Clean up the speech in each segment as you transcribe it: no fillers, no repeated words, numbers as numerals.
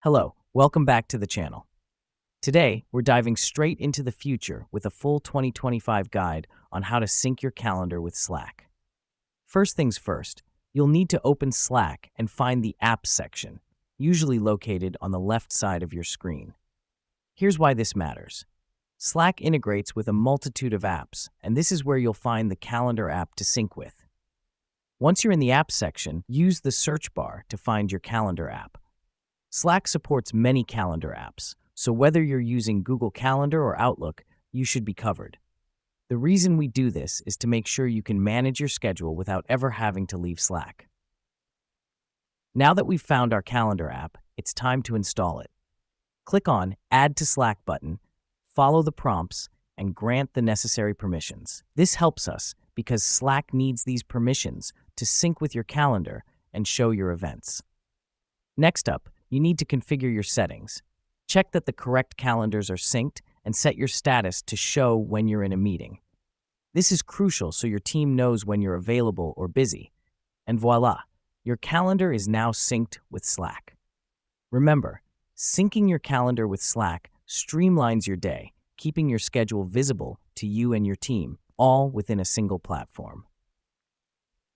Hello, welcome back to the channel. Today, we're diving straight into the future with a full 2025 guide on how to sync your calendar with Slack. First things first, you'll need to open Slack and find the Apps section, usually located on the left side of your screen. Here's why this matters. Slack integrates with a multitude of apps, and this is where you'll find the calendar app to sync with. Once you're in the Apps section, use the search bar to find your calendar app. Slack supports many calendar apps, so whether you're using Google Calendar or Outlook, you should be covered. The reason we do this is to make sure you can manage your schedule without ever having to leave Slack. Now that we've found our calendar app, it's time to install it. Click on Add to Slack button, follow the prompts, and grant the necessary permissions. This helps us because Slack needs these permissions to sync with your calendar and show your events. Next up, you need to configure your settings. Check that the correct calendars are synced and set your status to show when you're in a meeting. This is crucial so your team knows when you're available or busy. And voila, your calendar is now synced with Slack. Remember, syncing your calendar with Slack streamlines your day, keeping your schedule visible to you and your team, all within a single platform.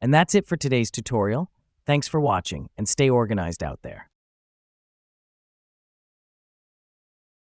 And that's it for today's tutorial. Thanks for watching and stay organized out there.